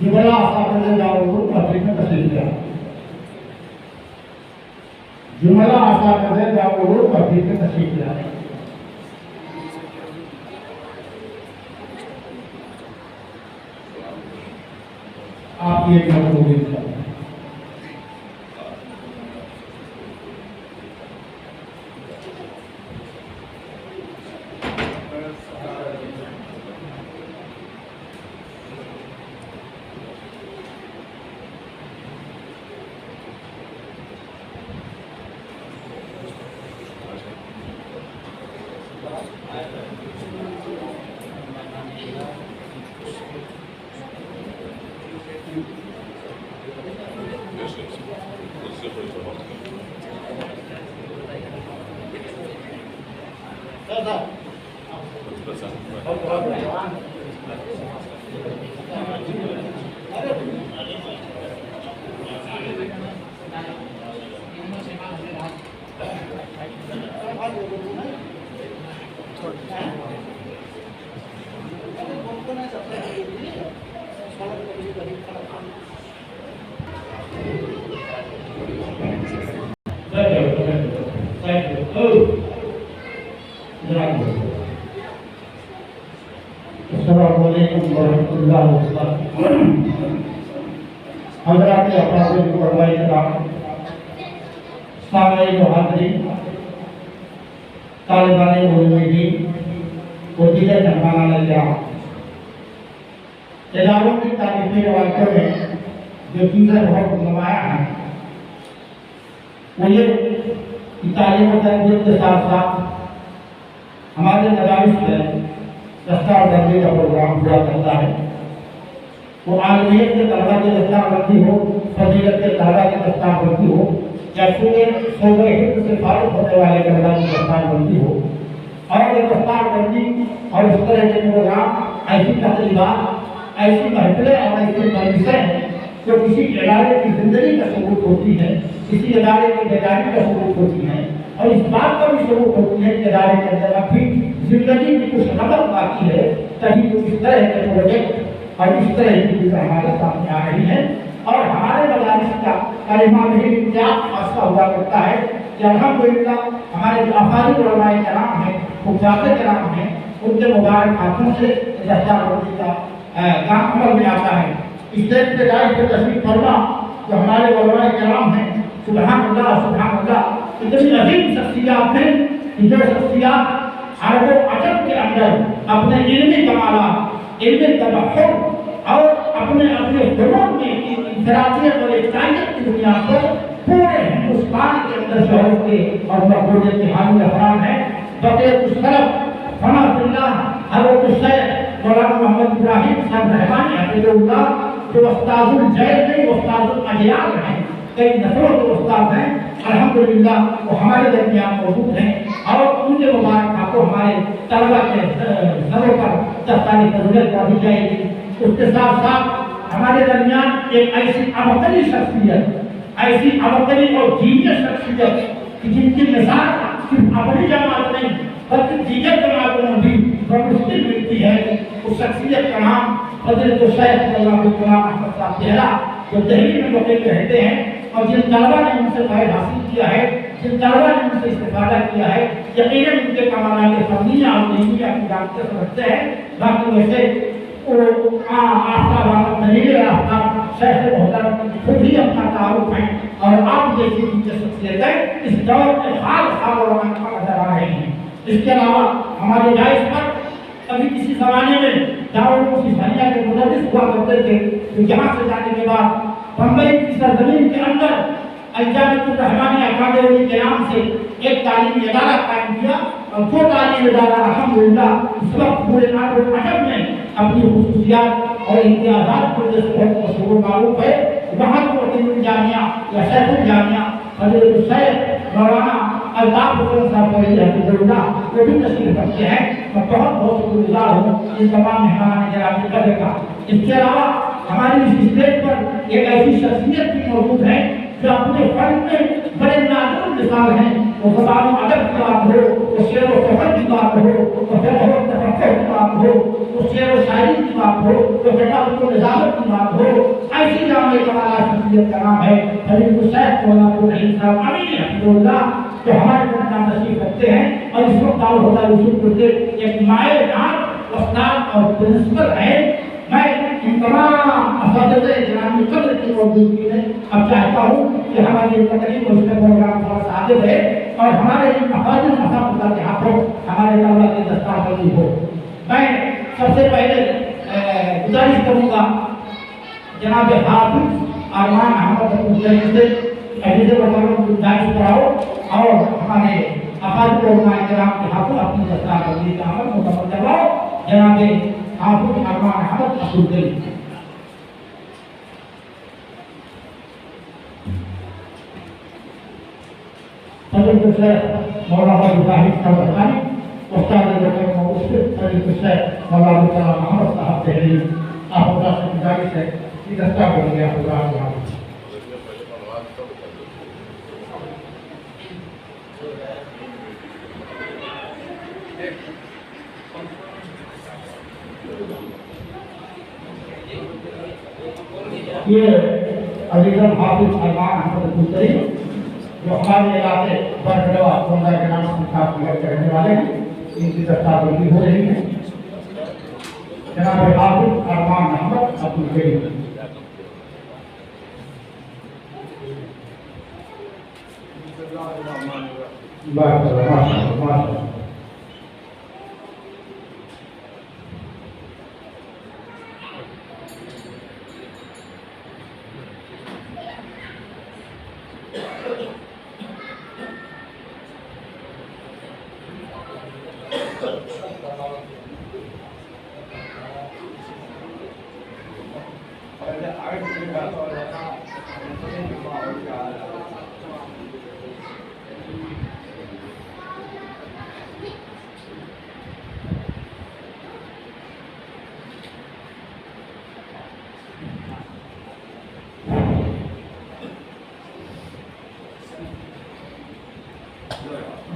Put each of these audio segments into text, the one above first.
जुमला आसाम जाओ पब्लिक में तस्वीर किया जुमला आसाम जाओ पब्लिक में तस्वीर किया आप ये कर अस्सलामुअलैकुम वरहमतुल्लाहि वबरकातुहू। हज़रात अफ़ाज़िल उलमाए किराम, सामईन व हाज़रीन, तालिबान उलूम और दीगर मेहमानान किराम, इदारों की तारीख़ी रवायतों में जो चीज़ें बहुत नुमाया हैं वो ये कि तालीम और तरबियत के साथ साथ हमारे मदारिस में दस्तार बंदी का प्रोग्राम पूरा करता है। वो आलमियत के तलबा की दस्तार बंदी हो, फजीलत के तलबा की दस्तार बंदी हो, या सूबे हिंद से फारिग होने वाले तलबा की दस्तार बंदी हो, और ये दस्तार बंदी और इस तरह के प्रोग्राम, ऐसी तकरीबात, ऐसी महफिलें और ऐसी मजलिसें जो किसी इदारे की जिंदगी का सबूत होती है, किसी इदारे की बेदारी का सबूत होती है, और इस बात का भी सबूत होती है कि इदारे के अंदर अभी जिंदगी की कुछ नमक बाकी है, तभी तो इस तरह के प्रोजेक्ट और इस तरह की चीजें हमारे सामने आ रही हैं। और हमारे मदारिस का कलिमा में ही क्या फासला हुआ करता है कि अल्हम्दुलिल्लाह हमारे जो अफ़ाज़िल उलमाए किराम हैं, हुफ़्फ़ाज़े किराम हैं, उनके मुबारक हाथों से दस्तार बंदी का काम अमल में आता है। स्टेज पे जाए तो तशरीफ़ फरमा जो हमारे उलमाए किराम हैं, सुभान अल्लाह सुभान अल्लाह, इतनी अजीम शख्सियत हैं कि जो शख्सियत अरब अजब के अंदर अपने इल्मी कमालात, इल्मी तबहुर और अपने अपने फ़नून में इंफरादियत और इकायत की बुनियाद पर पूरे हिंदुस्तान के अंदर शहर के और मकबूलियत के हामिल अफराद हैं। बक़ियतुस सलफ़ हमादुल्लाह हज़रत सैयद मौलाना मोहम्मद इब्राहिम साहब रहमानी हफ़िज़हुल्लाह, जो उस्तादुल जैल नहीं उस्तादुल अजयाल हैं, कई नस्लों के उस्ताद हैं, अल्हम्दुलिल्लाह वो हमारे दरमियान मौजूद हैं। और उनके मुबारक हाथों हमारे तलबा के सरों पर दस्ताने फज़ीलत पढ़ी जाएगी। उसके साथ साथ हमारे दरमियान एक ऐसी अबकरी शख्सियत, ऐसी अबकरी और जीनियस शख्सियत कि जिनकी मिसाल सिर्फ अपनी जमात नहीं बल्कि दीगर जमातों में भी मुश्किल मिलती है। उस शख्सियत का नाम हज़रत सैयद अहमद साहब तेहरा, जो दिल्ली में मुक़िम रहते हैं, और जिन तलबा ने उनसे फ़ायदा हासिल किया है, जिन तलबा ने उनसे इस्तिफ़ादा किया है, यकीनन उनके कमालात फ़निया और इल्मिया की जानते समझते हैं। बाकी वैसे आफ्ताब अहमद नज़ीर आफ्ताब शेख मोहतरम खुद ही अपना तारुफ है, और आप जैसी उनकी शख्सियतें इस दौर के खास नजर आ रही हैं। इसके अलावा हमारे जायज़ पर कभी किसी ज़माने में दारुल सिफानिया के मुदर्रिस हुआ करते थे, तो यहाँ से जाने के बाद बम्बई की सरजमीन के अंदर अल-जामिअतुर रहमानिया अकादमी के नाम से एक तालीमी इदारा कायम किया, और वो तालीमी इदारा अल्हम्दुलिल्लाह इस वक्त पूरे अरब अजम में अपनी खुसूसियात और इम्तियाज़ात की वजह से बहुत मशहूर मारूफ है। वहाँ को जामिया या शैखुल जामिया हज़रत सैयद मौलाना अल्ताफ़ हुसैन साहब हफ़िज़हुल्लाह वो भी तशरीफ़ रखते हैं। मैं बहुत बहुत शुक्रगुज़ार हूँ इन तमाम मेहमान जनाब के कदर का। इसके अलावा हमारी इस स्टेज पर एक ऐसी शख्सियत भी मौजूद है जो अपने फन में बड़े नाज़ुक मिसाल हैं। वो ज़बान अदब का हो, वो शेर व फ़ख्र की बात हो तो फिर बहुत तफक्कुर की बात हो, तो शेर व शायरी की बात हो तो बेटा उनको निजामत की बात हो। ऐसी जामे कमाल शख्सियत का नाम है खलील हुसैन मौलाना रहीम साहब अमीन हफीजुल्लाह, तो हमारे साथ तशरीफ रखते हैं। और इस वक्त दारुल हुदा यूसुफपुर के एक नायब नाम उस्ताद और प्रिंसिपल है। मैं इन तमाम असातिज़े इस्लामी कद्र की मौजूदगी में अब चाहता हूँ कि हमारी तकरीब और उसका प्रोग्राम थोड़ा सा आगे बढ़े और हमारे इन अफाजिल असातिज़ा के हाथों हमारे तलबा की दस्तारबंदी हो। मैं सबसे पहले गुजारिश करूँगा जनाब हाफिज अरमान अहमद से अजीज़ वतन को गुजारिश कराओ और हमारे अफाजिल उलमा किराम के हाथों अपनी दस्तारबंदी का अमल मुकम्मल करवाओ। जनाब हाफिज अरमान अहमद अब्दुल करीम। फजल शेख मौलाना इब्राहिम साहब उस्ताद मौलाना मोहम्मद साहब तहरीर आप गुजारिश है कि दस्ता बन गया होगा। ये अजीज़म हाफिज अरमान अहमद अब्दुल करीम जो हमारे इलाके बरगढ़वा कोंडा के नाम से रहने वाले हैं, इनकी दस्तारबंदी हो रही है। जनाब हाफिज अरमान अहमद अब्दुल करीम। माशाअल्लाह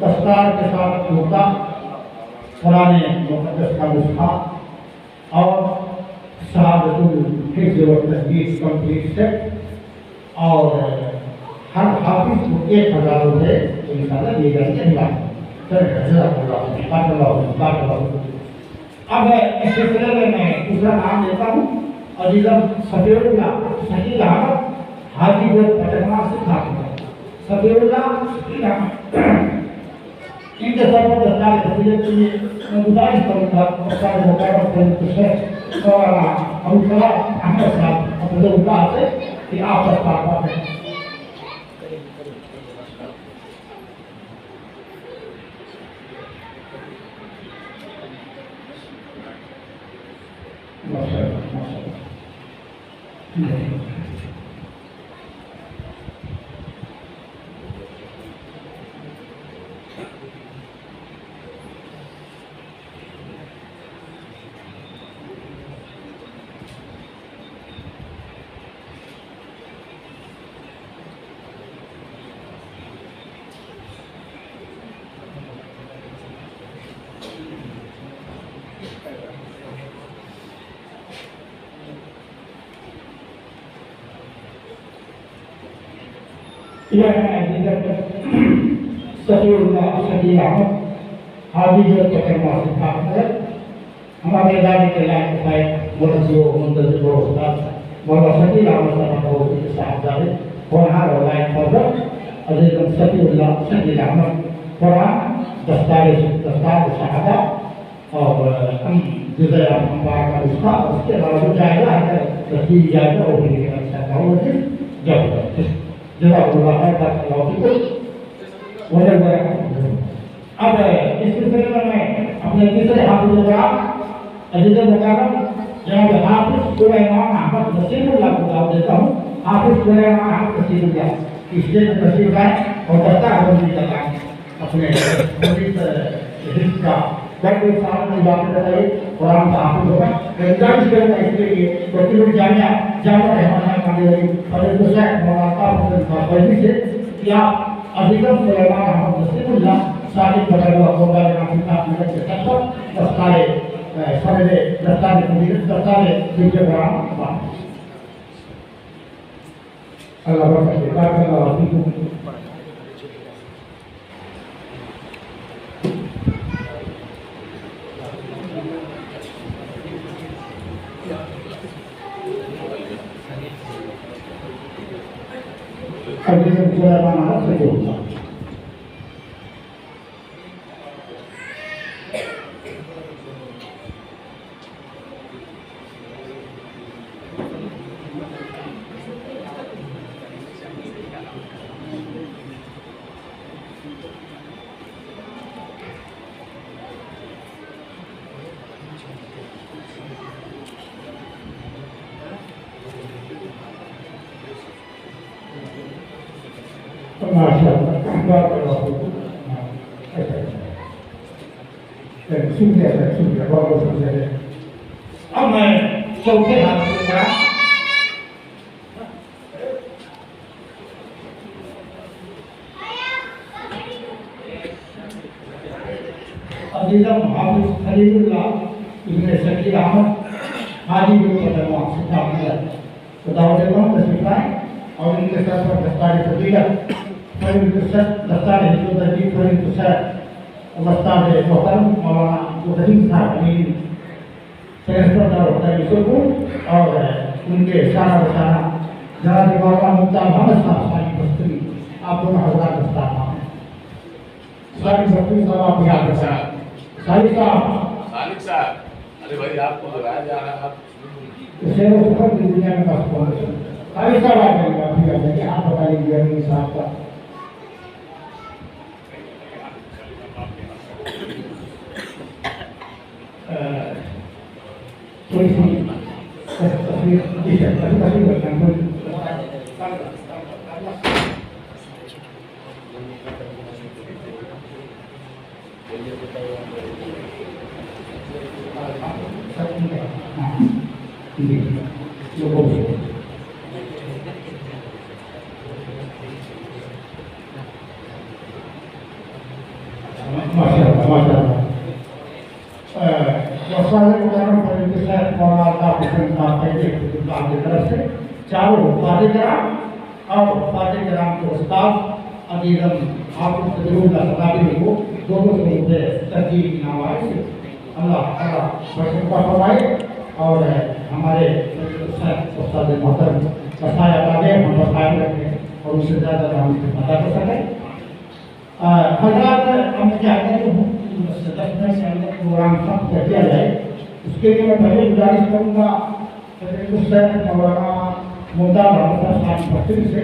दस्तार के साथ होता कुरान मुक़द्दस का नुस्खा और शहादतुल हिफ्ज़ व तस्दीक़ कंप्लीट सेट और हर हाफिज को 1000 रुपये इंशाअल्लाह दिए जाएंगे। अब इस सिलसिले में मैं दूसरा नाम लेता हूँ अजीज़म सफीरुल्लाह शहीद अहमद हाजीपुर पटना से दाखिल सफीरुल्लाह शहीद अहमद। इनके सर पर दस्तार फजीलत के लिए मैं गुजारिश करूँगा उस्ताद मुकर्रम शेख मौलाना अबू सलाम अहमद साहब हफ़िज़हुल्लाह से कि आप दस्तार पढ़ें। हमारे इलाके के अब इस सिलसिले में मैं अपने तीसरे हाफिज अजीज़ मुकर्रम जनाब हाफिज सुलेमान अहमद नसीरुल्लाह को दावत देता हूँ। हाफिज सुलेमान अहमद नसीरुल्लाह स्टेज में तशरीफ लाएं और दस्तारबंदी लगाएं अपने हिस्स का बड़े साल में बात बताइए कुरान का हाफिज होगा। गुजारिश करूँगा इसके लिए वकील जामिया जामा रहमाना कादिरी फजल शेख मौलाना फैजी से कि आप अजीज़म सुलेमान अहमद नसीरुल्लाह सादिक बरगढ़वा कोंडा के नाम से tertarik di program apa? Allah berkati, barakallahu fikum. Hadirin ulama sekalian. Masyaallah, barakallahu fikum. Sudah bagus saja. Amma चौथे हाथ से करा अजीजा हाफिज खलीलुल्लाह इब्न शकील अहमद हाजी को पता सिखा दिया तो दावत को तशरीफ लाए और इनके साथ पर दस्तार फजीलत दस्तार हिजरत तजदीद फरीद दस्तार मोहतरम मौलाना मुहम्मद साहब अमीन प्रिंसिपल होता है को और उनके सारा बसाना जनाब मौलाना मुफ्ती मोहम्मद साहब सारी बस्ती आप दोनों हजरात दस्तार सारी बस्ती साहब आप याद रखा सालिक साहब अरे भाई आपको बुलाया जा रहा है आप इसे वो सब दुनिया में बस पहुंच सालिक साहब आ जाएंगे आप भी आ जाएंगे आप बताइए अमीन साहब का थोड़ी सी तस्वीर चारों पाठ्यक्रम और पाठ्यक्रम के उस्ताद अजीजम आपको तजुर्बा सदाबी को दोनों से मुझे तरजीह की नवाज अल्लाह ताला बरकत फरमाए और हमारे उस्ताद मोहतरम बसाया बादे हम बसाए रखें और उससे ज़्यादा हम पता कर सकें हज़रात हम चाहते हैं से अंदर प्रोग्राम सब किया जाए उसके लिए मैं पहले गुजारिश करूँगा मौलाना मुद्दा से